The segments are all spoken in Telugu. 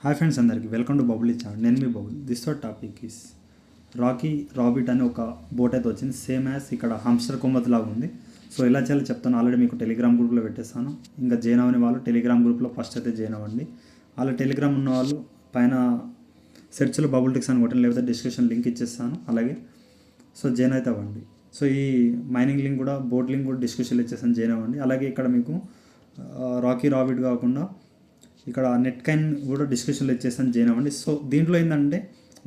హాయ్ ఫ్రెండ్స్, అందరికీ వెల్కమ్ టు బబుల్ ఛానల్. నేను మీ Bubble. This topic is Rocky Rabbit అనే ఒక బోట్ అయితే వచ్చింది. సేమ్ యాజ్ ఇక్కడ హంస్టర్ కొమ్మత్ లాగా ఉంది. సో ఎలా చేయాలో చెప్తాను. ఆల్రెడీ మీకు టెలిగ్రామ్ గ్రూప్లో పెట్టేస్తాను. ఇంకా జాయిన్ అవ్వని వాళ్ళు టెలిగ్రామ్ గ్రూప్లో ఫస్ట్ అయితే జాయిన్ అవ్వండి. అలా టెలిగ్రామ్ ఉన్న వాళ్ళు పైన సెర్చ్లో బబుల్ ట్రిక్స్ అని కొట్టండి, లేకపోతే డిస్క్రిప్షన్ లింక్ ఇచ్చేస్తాను. అలాగే సో జాయిన్ అయితే అవ్వండి. సో ఈ మైనింగ్ లింక్ కూడా, బోట్ లింక్ కూడా డిస్క్రిప్షన్లో ఇచ్చేస్తాను, జాయిన్ అవ్వండి. అలాగే ఇక్కడ మీకు రాకీ రాబిట్ కాకుండా ఇక్కడ నెట్ కైన్ కూడా డిస్క్రిప్షన్లో ఇచ్చేస్తాను, జాయిన్ అవ్వండి. సో దీంట్లో ఏంటంటే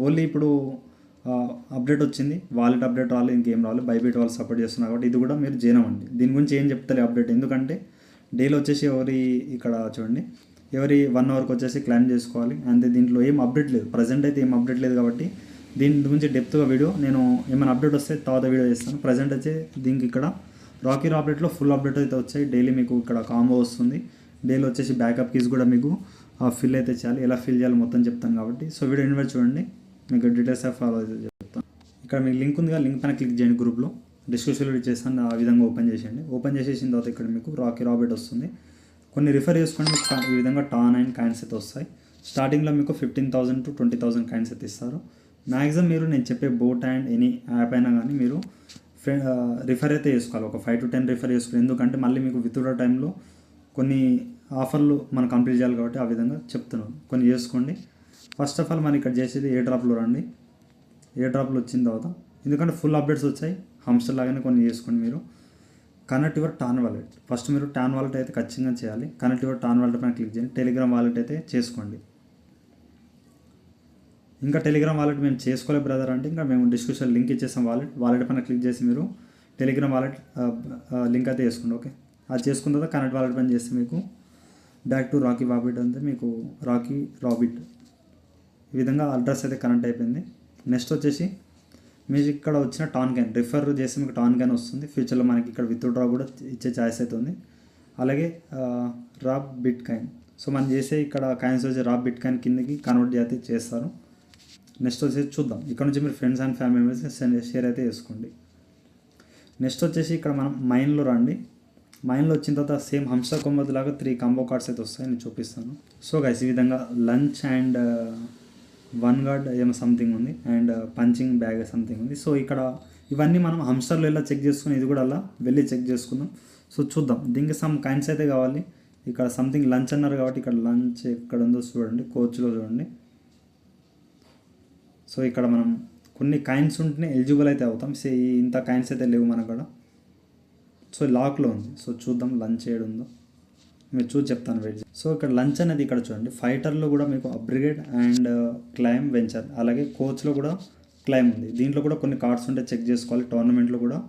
ఓన్లీ ఇప్పుడు అప్డేట్ వచ్చింది, వాలెట్ అప్డేట్ రాలేదు, ఇంకేం రాలేదు. బైబిట్ వాళ్ళు సపోర్ట్ చేస్తున్నారు కాబట్టి ఇది కూడా మీరు జాయిన్ అవ్వండి. దీని గురించి ఏం చెప్తారు అప్డేట్, ఎందుకంటే డైలీ వచ్చేసి ఇక్కడ చూడండి ఎవరి 1 అవర్కి వచ్చేసి క్లైమ్ చేసుకోవాలి అంతే. దీంట్లో ఏం అప్డేట్ లేదు, ప్రజెంట్ అయితే ఏం అప్డేట్ లేదు. కాబట్టి దీని గురించి డెప్త్గా వీడియో నేను ఏమైనా అప్డేట్ వస్తే తర్వాత వీడియో చేస్తాను. ప్రజెంట్ అయితే దీనికి ఇక్కడ రాకీ రాబిట్లో ఫుల్ అప్డేట్ అయితే వచ్చాయి. డైలీ మీకు ఇక్కడ కాంబో వస్తుంది. డైలీ వచ్చేసి బ్యాకప్ కీస్ కూడా మీకు ఫిల్ అయితే చేయాలి. ఎలా ఫిల్ చేయాలి మొత్తం చెప్తాను కాబట్టి సో వీడియో ఇన్వైట్ చూడండి, మీకు డీటెయిల్స్ ఫాలో అయితే చెప్తాను. ఇక్కడ మీకు లింక్ ఉందిగా, లింక్ పైన క్లిక్ చేయండి. గ్రూప్లో డిస్క్రిప్షన్లో చేస్తాను, ఆ విధంగా ఓపెన్ చేసేయండి. ఓపెన్ చేసేసిన తర్వాత ఇక్కడ మీకు రాకీ రాబిట్ వస్తుంది. కొన్ని రిఫర్ చేసుకోండి, మీకు ఈ విధంగా టాన్ అండ్ కాయిన్స్ అయితే వస్తాయి. స్టార్టింగ్లో మీకు 15,000 to 20,000 కాయిన్స్ అయితే ఇస్తారు. మ్యాక్సిమం మీరు నేను చెప్పే బోట్ అండ్ ఎనీ యాప్ అయినా కానీ మీరు రిఫర్ అయితే చేసుకోవాలి. ఒక 5 to 10 రిఫర్ చేసుకోవాలి. ఎందుకంటే మళ్ళీ మీకు విత్డ్రా టైంలో కొన్ని ఆఫర్లు మనం కంప్లీట్ చేయాలి కాబట్టి ఆ విధంగా చెప్తున్నాను. కొన్ని చేసుకోండి. ఫస్ట్ ఆఫ్ ఆల్ మనం ఇక్కడ చేసేది ఏ డ్రాప్లో రండి. ఏ డ్రాప్లో వచ్చిన తర్వాత ఎందుకంటే ఫుల్ అప్డేట్స్ వచ్చాయి, హంస్టర్ లాగానే కొన్ని చేసుకోండి. మీరు connect your tan wallet, first మీరు టాన్ వాలెట్ అయితే ఖచ్చితంగా చేయాలి. కనెక్ట్ యువర్ టాన్ వాలెట్ పైన క్లిక్ చేయండి. టెలిగ్రామ్ వాలెట్ అయితే చేసుకోండి. ఇంకా టెలిగ్రామ్ వాలెట్ మేము చేసుకోలేదు బ్రదర్ అంటే ఇంకా మేము డిస్క్రిప్షన్ లింక్ ఇచ్చేసాం. వాలెట్ పైన క్లిక్ చేసి మీరు టెలిగ్రామ్ వాలెట్ లింక్ అయితే వేసుకోండి. ఓకే, అది చేసుకున్న తర్వాత కనెక్ట్ వాలెట్ పని చేస్తే మీకు బ్యాక్ టు రాకీ రాబిట్ అంటే మీకు రాకీ రాబిట్ ఈ విధంగా అడ్రస్ అయితే కనెక్ట్ అయిపోయింది. నెక్స్ట్ వచ్చేసి మీకు ఇక్కడ వచ్చిన టాన్ క్యాన్ రిఫర్ చేసి మీకు టాన్ క్యాన్ వస్తుంది. ఫ్యూచర్లో మనకి ఇక్కడ విత్డ్రా కూడా ఇచ్చే ఛాయిస్ అయితే ఉంది. అలాగే రాబ్ బిట్ కాయిన్, సో మనం చేసే ఇక్కడ కాయిన్స్ వచ్చి రాబ్ బిట్ కాయిన్ కిందకి కన్వర్ట్ అయితే చేస్తారు. నెక్స్ట్ వచ్చేసి చూద్దాం. ఇక్కడ నుంచి మీరు friends and family members share అయితే చేసుకోండి. నెక్స్ట్ వచ్చేసి ఇక్కడ మనం మైన్లో రండి. మైన్లో వచ్చిన తర్వాత సేమ్ హంసర్ కొమ్మత్ లాగా 3 కాంబో కార్డ్స్ అయితే వస్తాయి, నేను చూపిస్తాను. సో గైస్ ఈ విధంగా లంచ్ అండ్ 1 గార్డ్ ఏమో సంథింగ్ ఉంది అండ్ పంచింగ్ బ్యాగ్ సంథింగ్ ఉంది. సో ఇక్కడ ఇవన్నీ మనం హంస్టర్లో ఎలా చెక్ చేసుకుని ఇది కూడా అలా వెళ్ళి చెక్ చేసుకుందాం. సో చూద్దాం. దీనికి సమ్ కైన్స్ అయితే కావాలి. ఇక్కడ సంథింగ్ లంచ్ అన్నారు కాబట్టి ఇక్కడ లంచ్ ఎక్కడ ఉందో చూడండి, కోచ్లో చూడండి. సో ఇక్కడ మనం కొన్ని కాయిన్స్ ఉంటేనే ఎలిజిబుల్ అయితే అవుతాం. సో ఇంత కాయిన్స్ అయితే లేవు మన కాడ. సో లాక్లో ఉంది. సో చూద్దాం లంచ్ ఏడు ఉందో, మీరు చూసి చెప్తాను, వెయిట్. సో ఇక్కడ లంచ్ అనేది ఇక్కడ చూడండి. ఫైటర్లో కూడా మీకు అప్గ్రేడ్ అండ్ క్లైమ్ వెంచర్, అలాగే కోచ్లో కూడా క్లైమ్ ఉంది. దీంట్లో కూడా కొన్ని కార్డ్స్ ఉంటే చెక్ చేసుకోవాలి. టోర్నమెంట్లో కూడా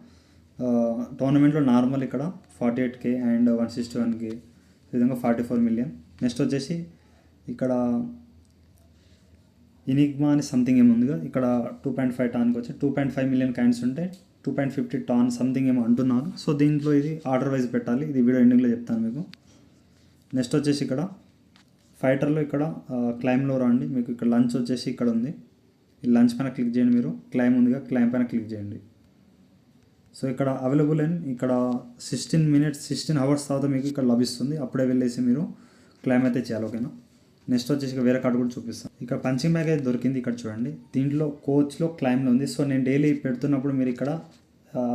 టోర్నమెంట్లో నార్మల్ ఇక్కడ 48K అండ్ 161K ఈ విధంగా 44 million. నెక్స్ట్ వచ్చేసి ఇక్కడ ఇనిగ్మా అని సంథింగ్ ఏముందిగా, ఇక్కడ 2.5 టాన్కి వచ్చి 2.5 million కాయిన్స్ ఉంటే 2.50 టాన్ సంథింగ్ ఏమో అంటున్నారు. సో దీంట్లో ఇది ఆర్డర్ వైజ్ పెట్టాలి. ఇది వీడియో ఎండింగ్లో చెప్తాను మీకు. నెక్స్ట్ వచ్చేసి ఇక్కడ ఫైటర్లో ఇక్కడ క్లైమ్లో రండి. మీకు ఇక్కడ లంచ్ వచ్చేసి ఇక్కడ ఉంది. ఈ లంచ్ పైన క్లిక్ చేయండి. మీరు క్లైమ్ ఉందిగా, క్లైమ్ పైన క్లిక్ చేయండి. సో ఇక్కడ అవైలబుల్ అండ్ ఇక్కడ 16 minutes 16 hours తర్వాత మీకు ఇక్కడ లభిస్తుంది. అప్పుడే వెళ్ళేసి మీరు క్లైమ్ అయితే చేయాలి. ఓకేనా. నెక్స్ట్ వచ్చేసి వేరే కార్డు కూడా చూపిస్తాను. ఇక్కడ పంచింగ్ బ్యాగ్ అయితే దొరికింది. ఇక్కడ చూడండి, దీంట్లో కోచ్లో క్లైమ్లో ఉంది. సో నేను డైలీ పెడుతున్నప్పుడు మీరు ఇక్కడ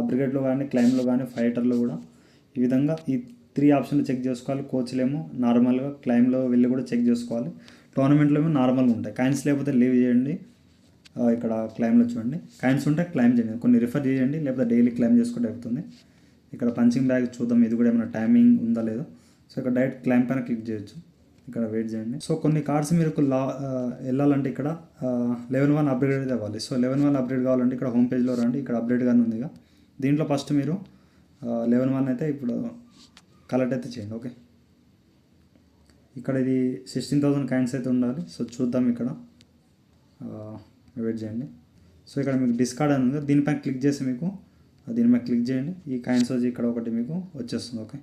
బ్రిగేడ్లో కానీ, క్లైమ్లో కానీ, ఫైటర్లో కూడా ఈ విధంగా ఈ 3 ఆప్షన్లు చెక్ చేసుకోవాలి. కోచ్లో ఏమో నార్మల్గా, క్లైమ్లో వెళ్ళి కూడా చెక్ చేసుకోవాలి. టోర్నమెంట్లో ఏమో నార్మల్గా ఉంటాయి. కాయిన్స్ లేకపోతే లీవ్ చేయండి. ఇక్కడ క్లైమ్లో చూడండి, కాయిన్స్ ఉంటే క్లైమ్ చేయండి. కొన్ని రిఫర్ చేయండి, లేకపోతే డైలీ క్లైమ్ చేసుకుంటే అవుతుంది. ఇక్కడ పంచింగ్ బ్యాగ్ చూద్దాం, ఇది కూడా ఏమైనా టైమింగ్ ఉందా లేదో. సో ఇక్కడ డైరెక్ట్ క్లైమ్ పైన క్లిక్ చేయొచ్చు. ఇక్కడ వెయిట్ చేయండి. సో కొన్ని కార్డ్స్ మీరు వెళ్ళాలంటే ఇక్కడ లెవెల్ 1 అప్గ్రేడ్ అయితే అవ్వాలి. సో లెవెల్ 1 అప్గ్రేడ్ కావాలంటే ఇక్కడ హోమ్ పేజ్లో రండి. ఇక్కడ అప్డేట్ కానీ ఉందిగా, దీంట్లో ఫస్ట్ మీరు లెవెల్ 1 అయితే ఇప్పుడు కలెక్ట్ అయితే చేయండి. ఓకే, ఇక్కడ ఇది 16,000 కాయిన్స్ అయితే ఉండాలి. సో చూద్దాం. ఇక్కడ వెయిట్ చేయండి. సో ఇక్కడ మీకు డిస్కార్డ్ అని ఉంది, దీనిపైన క్లిక్ చేసి మీకు దీనిపైన క్లిక్ చేయండి. ఈ కాయిన్స్ వచ్చి ఇక్కడ ఒకటి మీకు వచ్చేస్తుంది. ఓకే.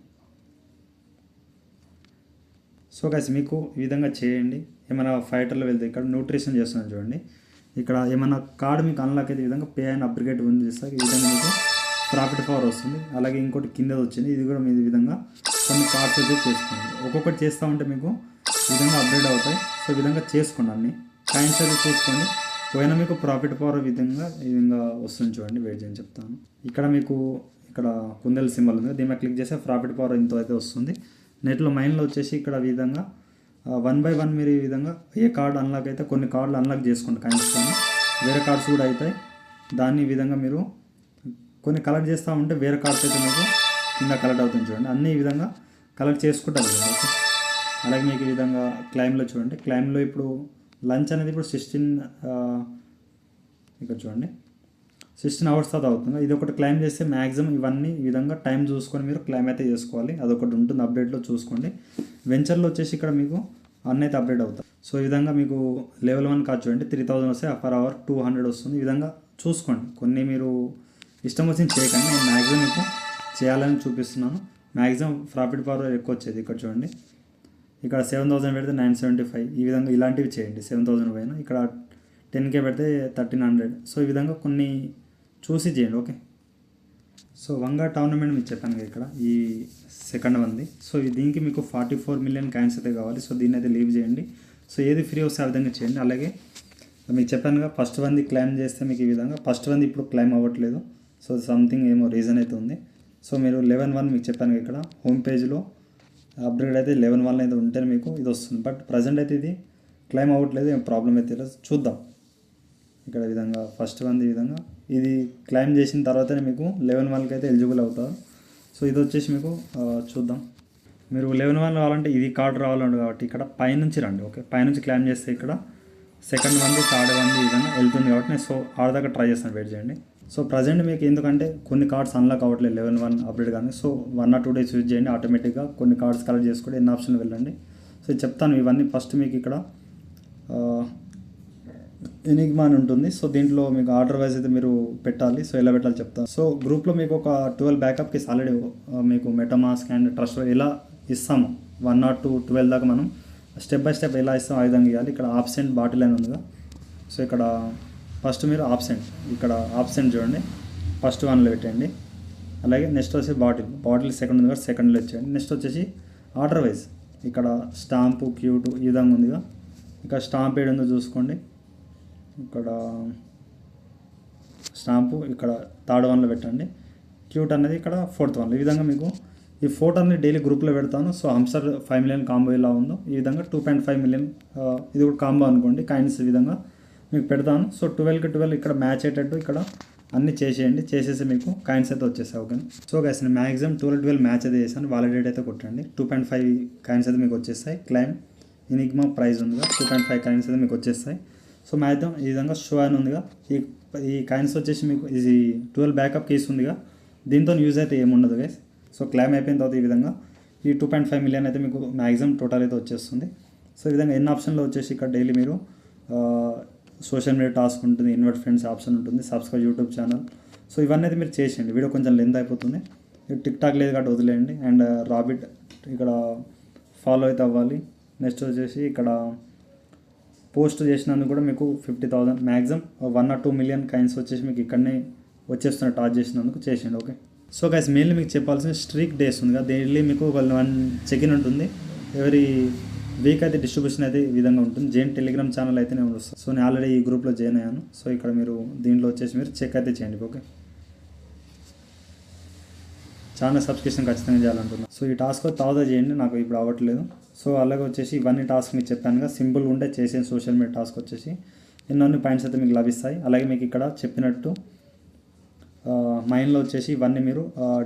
సో గైస్ మీకు ఈ విధంగా చేయండి. ఏమైనా ఫైటర్లో వెళ్తే ఇక్కడ న్యూట్రిషన్ చేస్తున్నాను చూడండి. ఇక్కడ ఏమైనా కార్డు మీకు అన్లాక్ అయితే ఈ విధంగా పే అండ్ అప్గ్రేడ్ ఉంది చేస్తారు. ఈ విధంగా మీకు ప్రాఫిట్ పవర్ వస్తుంది. అలాగే ఇంకోటి కింద వచ్చింది, ఇది కూడా మీరు ఈ విధంగా కొన్ని కార్డ్స్ అయితే చేసుకోండి. ఒక్కొక్కటి చేస్తూ ఉంటే మీకు ఈ విధంగా అప్డేట్ అవుతాయి. సో ఈ విధంగా చేసుకోండి అన్ని కాయిన్స్ అయితే చూసుకోండి. పోయినా మీకు ప్రాఫిట్ పవర్ ఈ విధంగా వస్తుంది చూడండి. వెయిట్ చేయని చెప్తాను. ఇక్కడ మీకు ఇక్కడ కుందేలు సింబల్ ఉంది, దీని మీద క్లిక్ చేస్తే ప్రాఫిట్ పవర్ ఇంత అయితే వస్తుంది. నెట్లో మైన్లో వచ్చేసి ఇక్కడ ఈ విధంగా 1 by 1 మీరు ఈ విధంగా ఏ కార్డు అన్లాక్ అయితే కొన్ని కార్డులు అన్లాక్ చేసుకోండి కాయిన్స్తో, వేరే కార్డ్స్ కూడా అవుతాయి. దాన్ని ఈ విధంగా మీరు కొన్ని కలెక్ట్ చేస్తూ ఉంటే వేరే కార్డ్స్ అయితే మీకు కింద కలెక్ట్ అవుతుంది చూడండి. అన్నీ ఈ విధంగా కలెక్ట్ చేసుకుంటారు ఓకే. అలాగే మీకు ఈ విధంగా క్లైమ్లో చూడండి. క్లైమ్లో ఇప్పుడు లంచ్ అనేది ఇప్పుడు 16 ఇక్కడ చూడండి 16 hours తర్వాత అవుతుంది. ఇది ఒకటి క్లైమ్ చేస్తే మ్యాక్సిమం ఇవన్నీ ఈ విధంగా టైం చూసుకొని మీరు క్లైమ్ అయితే చేసుకోవాలి. అదొకటి ఉంటుంది అప్డేట్లో చూసుకోండి. వెంచర్లో వచ్చేసి ఇక్కడ మీకు అన్నీ అయితే అప్డేట్ అవుతాయి. సో ఈ విధంగా మీకు లెవెల్ 1 కాదు చూడండి 3000 వస్తే పర్ అవర్ 200 వస్తుంది. ఈ విధంగా చూసుకోండి. కొన్ని మీరు ఇష్టం వచ్చింది చేయకండి, నేను మ్యాక్సిమం మీకు చేయాలని చూపిస్తున్నాను. మ్యాక్సిమం ప్రాఫిట్ పవర్ ఎక్కువ వచ్చేది. ఇక్కడ చూడండి ఇక్కడ 7000 పెడితే 975 ఈ విధంగా ఇలాంటివి చేయండి. 7000 పైన ఇక్కడ 10K పెడితే 1300. సో ఈ విధంగా కొన్ని చూసి చేయండి ఓకే. సో వంగా టోర్నమెంట్ మీకు చెప్పాను కదా ఇక్కడ ఈ సెకండ్ వన్ది. సో దీనికి మీకు 44 million కాయిన్స్ అయితే కావాలి. సో దీన్ని అయితే లీవ్ చేయండి. సో ఏది ఫ్రీ వస్తే ఆ విధంగా చేయండి. అలాగే మీకు చెప్పానుగా ఫస్ట్ వన్ది క్లైమ్ చేస్తే మీకు ఈ విధంగా ఫస్ట్ వన్ది ఇప్పుడు క్లైమ్ అవ్వట్లేదు. సో సంథింగ్ ఏమో రీజన్ అయితే ఉంది. సో మీరు 11 మీకు చెప్పాను ఇక్కడ హోమ్ పేజ్లో అప్గ్రేడ్ అయితే 11 అయితే ఉంటేనే మీకు ఇది వస్తుంది. బట్ ప్రజెంట్ అయితే ఇది క్లైమ్ అవ్వట్లేదు, ఏం ప్రాబ్లం అయితే లేదు. చూద్దాం ఇక్కడ విధంగా ఫస్ట్ వన్ ఈ విధంగా ఇది క్లైమ్ చేసిన తర్వాతనే మీకు 11 అయితే ఎలిజిబుల్ అవుతారు. సో ఇది వచ్చేసి మీకు చూద్దాం. మీరు 11 కావాలంటే ఇది కార్డు రావాలండి కాబట్టి ఇక్కడ పైనుంచి రండి ఓకే. పైనుంచి క్లైమ్ చేస్తే ఇక్కడ సెకండ్ వన్ది థర్డ్ వన్ది ఈ విధంగా వెళ్తుంది కాబట్టి నేను సో ఆడదాకా ట్రై చేస్తాను. వెయిట్ చేయండి. సో ప్రజెంట్ మీకు ఎందుకంటే కొన్ని కార్డ్స్ అన్లాక్ అవ్వట్లేదు 11 అప్డేట్ కానీ. సో 1 or 2 days యూజ్ చేయండి, ఆటోమేటిక్గా కొన్ని కార్డ్స్ కలెక్ట్ చేసుకుంటే ఎన్ని ఆప్షన్ వెళ్ళండి. సో చెప్తాను ఇవన్నీ. ఫస్ట్ మీకు ఇక్కడ ఎనిగ్మా అని ఉంటుంది. సో దీంట్లో మీకు ఆర్డర్ వైజ్ అయితే మీరు పెట్టాలి. సో ఎలా పెట్టాలి చెప్తాను. సో గ్రూప్లో మీకు ఒక 12 బ్యాకప్కి ఆల్రెడీ మీకు మెటామాస్క్ అండ్ ట్రస్ట్ ఎలా ఇస్తాము 1 or 2 12 దాకా మనం స్టెప్ బై స్టెప్ ఎలా ఇస్తాం ఆ విధంగా ఇవ్వాలి. ఇక్కడ ఆబ్సెంట్ బాటిల్ అని ఉందిగా. సో ఇక్కడ ఫస్ట్ మీరు ఇక్కడ ఆబ్సెంట్ చూడండి ఫస్ట్ వన్లో పెట్టండి. అలాగే నెక్స్ట్ వచ్చేసి బాటిల్ సెకండ్ ఉంది కదా సెకండ్లో ఇచ్చేయండి. నెక్స్ట్ వచ్చేసి ఆర్డర్ వైజ్ ఇక్కడ స్టాంపు క్యూట్ ఈ విధంగా ఉందిగా. ఇక్కడ స్టాంప్ ఏడు ఉందో చూసుకోండి. ఇక్కడ స్టాంపు ఇక్కడ థర్డ్ వన్లో పెట్టండి. క్యూట్ అనేది ఇక్కడ ఫోర్త్ వన్లో. ఈ విధంగా మీకు ఈ ఫోటోని డైలీ గ్రూప్లో పెడతాను. సో హంసర్ 5 million కాంబో ఎలా ఉందో ఈ విధంగా 2.5 million ఇది కూడా కాంబో అనుకోండి కాయిన్స్ ఈ విధంగా మీకు పెడతాను. సో 12కి 12 ఇక్కడ మ్యాచ్ అయ్యేటట్టు ఇక్కడ అన్నీ చేసేయండి. చేసేసి మీకు కాయిన్స్ అయితే వచ్చేసాయి ఓకే. సో గైస్ నేను మ్యాక్సిమం 12 మ్యాచ్ అయితే చేశాను. వాలిడేట్ అయితే కొట్టండి. 2.5 కాయిన్స్ అయితే మీకు వచ్చేస్తాయి. క్లైమ్ ఎనిగ్మా ప్రైజ్ ఉందిగా 2.5 కాయిన్స్ అయితే మీకు వచ్చేస్తాయి. సో మ్యాక్సిమం ఈ విధంగా షో అని ఉందిగా. ఈ కాయిన్స్ వచ్చేసి మీకు ఇది 12 బ్యాకప్ కేస్ ఉందిగా. దీంతో యూజ్ అయితే ఏముండదు గైస్. సో క్లైమ్ అయిపోయిన తర్వాత ఈ విధంగా ఈ 2.5 million అయితే మీకు మ్యాక్సిమం టోటల్ అయితే వచ్చేస్తుంది. సో ఈ విధంగా ఎన్ని ఆప్షన్లో వచ్చేసి ఇక్కడ డైలీ మీరు సోషల్ మీడియా టాస్క్ ఉంటుంది, ఇన్వైట్ ఫ్రెండ్స్ ఆప్షన్ ఉంటుంది, సబ్స్క్రైబ్ యూట్యూబ్ ఛానల్. సో ఇవన్నీ అయితే మీరు చేసేయండి. వీడియో కొంచెం లెంత్ అయిపోతుంది. టిక్ టాక్ లేదు కాబట్టి వదిలేయండి. అండ్ రాబిట్ ఇక్కడ ఫాలో అయితే అవ్వాలి. నెక్స్ట్ వచ్చేసి ఇక్కడ పోస్ట్ చేసినందుకు కూడా మీకు 50,000 మ్యాక్సిమం 1 or 2 million కాయిన్స్ వచ్చేసి మీకు ఇక్కడనే వచ్చేస్తున్న టార్చ్ చేసినందుకు చేసేయండి ఓకే. సో గైస్ మెయిన్లీ మీకు చెప్పాల్సిన స్ట్రీక్ డేస్ ఉంది కదా. డైలీ మీకు ఒక 1 చెక్-ఇన్ ఉంటుంది. ఎవరీ వీక్ అయితే డిస్ట్రిబ్యూషన్ అయితే ఈ విధంగా ఉంటుంది. జైన్ టెలిగ్రామ్ ఛానల్ అయితే నేను వస్తాను. సో నేను ఆల్రెడీ ఈ గ్రూప్లో జాయిన్ అయ్యాను. సో ఇక్కడ మీరు దీంట్లో వచ్చేసి మీరు చెక్ అయితే చేయండి ఓకే. ఛానల్ సబ్స్క్రిప్షన్ ఖచ్చితంగా చేయాలంటున్నాను. సో ఈ టాస్క్ తాదా చేయండి, నాకు ఇప్పుడు అవ్వట్లేదు. సో అలాగే వచ్చేసి ఇవన్నీ టాస్క్ మీకు చెప్పానుగా సింపుల్గా ఉంటే చేసే సోషల్ మీడియా టాస్క్ వచ్చేసి ఎన్నో పాయింట్స్ అయితే మీకు లభిస్తాయి. అలాగే మీకు ఇక్కడ చెప్పినట్టు మైండ్లో వచ్చేసి ఇవన్నీ మీరు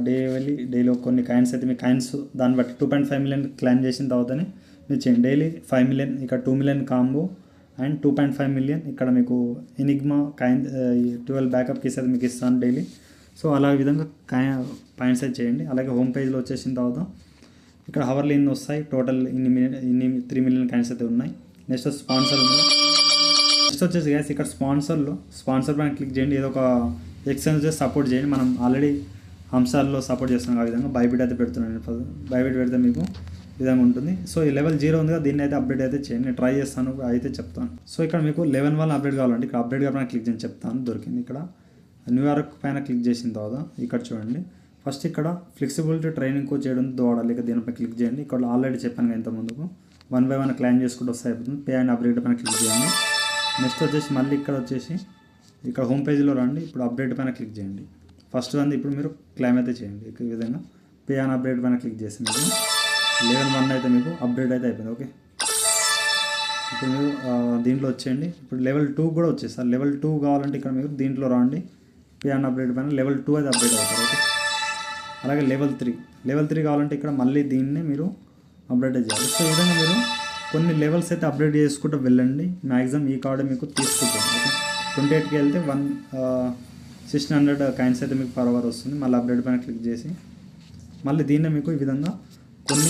డైలీ కొన్ని కాయిన్స్ అయితే మీ కాయిన్స్ దాన్ని బట్టి 2.5 million క్లైమ్ చేసిన తర్వాతనే మీరు చేయండి. డైలీ 5 million ఇక్కడ 2 million కాంబో అండ్ 2.5 million ఇక్కడ మీకు ఎనిగ్మా కాయిన్ 12 బ్యాకప్ కేసు అయితే మీకు ఇస్తాను డైలీ. సో అలా విధంగా పాయింట్స్ అయితే చేయండి. అలాగే హోమ్ పేజ్లో వచ్చేసిన తర్వాత ఇక్కడ హవర్లీ ఇన్ని వస్తాయి. టోటల్ ఇన్ని 3 million కాయిన్స్ అయితే ఉన్నాయి. నెక్స్ట్ స్పాన్సర్ ఉంది. నెక్స్ట్ వచ్చేసి గ్యాస్ ఇక్కడ స్పాన్సర్ పైన క్లిక్ చేయండి. ఏదో ఒక ఎక్స్చేంజ్ చేసి సపోర్ట్ చేయండి. మనం ఆల్రెడీ హంసార్లో సపోర్ట్ చేస్తున్నాం. ఆ విధంగా బైబిట్ అయితే పెడుతున్నాను. బైబిట్ పెడితే మీకు విధంగా ఉంటుంది. సో ఈ లెవెల్ 0 ఉంది కదా, దీన్ని అయితే అప్డేట్ అయితే చేయండి. నేను ట్రై చేస్తాను అయితే చెప్తాను. సో ఇక్కడ మీకు 11 అప్డేట్ కావాలంటే ఇక్కడ అప్డేట్ పైన క్లిక్ చేసి చెప్తాను. దొరికింది. ఇక్కడ న్యూయార్క్ పైన క్లిక్ చేసిన తర్వాత ఇక్కడ చూడండి ఫస్ట్ ఇక్కడ ఫ్లెక్సిబిలిటీ ట్రైనింగ్ కోచ్ చేయడం వాడాలి. ఇక దీనిపై క్లిక్ చేయండి. ఇక్కడ ఆల్రెడీ చెప్పాను ఇంత ముందుకు. వన్ బై వన్ క్లైమ్ చేసుకుంటూ వస్తే అయిపోతుంది. పే అండ్ అప్డేట్ పైన క్లిక్ చేయండి. నెక్స్ట్ వచ్చేసి మళ్ళీ ఇక్కడ హోమ్ పేజ్లో రండి. ఇప్పుడు అప్డేట్ పైన క్లిక్ చేయండి. ఫస్ట్ అంది ఇప్పుడు మీరు క్లైమ్ అయితే చేయండి. ఈ విధంగా పే అండ్ అప్డేట్ పైన క్లిక్ చేసి మీకు లెవెల్ 1 అయితే మీకు అప్డేట్ అయితే అయిపోయింది. ఓకే, ఇప్పుడు మీరు దీంట్లో వచ్చేయండి. ఇప్పుడు లెవెల్ 2 కూడా వచ్చేస్తారు. లెవెల్ 2 కావాలంటే ఇక్కడ మీరు దీంట్లో రండి. పే అండ్ అప్డేట్ పైన లెవెల్ 2 అయితే అప్డేట్ అవుతారు. ఓకే, అలాగే లెవెల్ 3 కావాలంటే ఇక్కడ మళ్ళీ దీన్ని మీరు అప్డేట్ చేయాలి. సో ఈ విధంగా మీరు కొన్ని లెవెల్స్ అయితే అప్డేట్ చేసుకుంటూ వెళ్ళండి. మ్యాక్సిమం ఈ కార్డు మీకు తీసుకుంటుంది. ఓకే, 28కి వెళ్తే 1600 కాయిన్స్ అయితే మీకు పర్ అవర్ వస్తుంది. మళ్ళీ అప్డేట్ పైన క్లిక్ చేసి మళ్ళీ దీన్నే మీకు ఈ విధంగా కొన్ని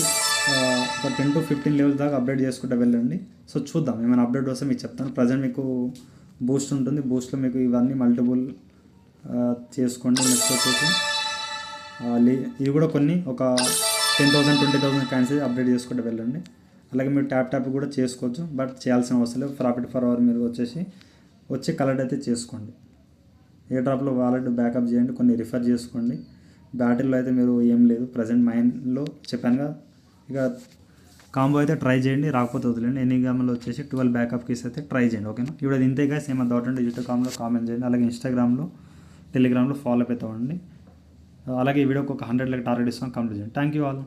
ఒక 10 to 15 లెవెల్స్ దాకా అప్డేట్ చేసుకుంటూ వెళ్ళండి. సో చూద్దాం ఏమైనా అప్డేట్ వస్తే మీకు చెప్తాను. ప్రజెంట్ మీకు బూస్ట్ ఉంటుంది. బూస్ట్లో మీకు ఇవన్నీ మల్టిపుల్ చేసుకోండి. నెక్స్ట్ వచ్చేసి ఇవి కూడా కొన్ని ఒక 10,000 20,000 కాయిన్స్ అప్డేట్ చేసుకుంటూ వెళ్ళండి. అలాగే మీరు ట్యాప్ కూడా చేసుకోవచ్చు, బట్ చేయాల్సిన అవసరం లేదు. ప్రాఫిట్ ఫర్ అవర్ మీరు వచ్చి కలెక్ట్ అయితే చేసుకోండి. ఏ డ్రాప్లో వాలెట్ బ్యాకప్ చేయండి, కొన్ని రిఫర్ చేసుకోండి. బ్యాటరీలో అయితే మీరు ఏం లేదు, ప్రజెంట్ మైండ్లో చెప్పానుగా. ఇక కాంబో అయితే ట్రై చేయండి, రాకపోతే వదిలేండి. ఎనీగ్రామ్లో వచ్చేసి 12 బ్యాకప్ కీస్ అయితే ట్రై చేయండి. ఓకేనా, ఇప్పుడు ఇంతే గైస్. ఏమైనా డౌట్ ఉంటే యూట్యూబ్లో కామెంట్ చేయండి. అలాగే ఇన్స్టాగ్రామ్లో టెలిగ్రామ్లో ఫాలో అవుతామండి. అలాగే ఈ వీడియోకి ఒక 100 టార్గెట్ ఇస్తాం, కంప్లీట్ చేయండి. Thank you all.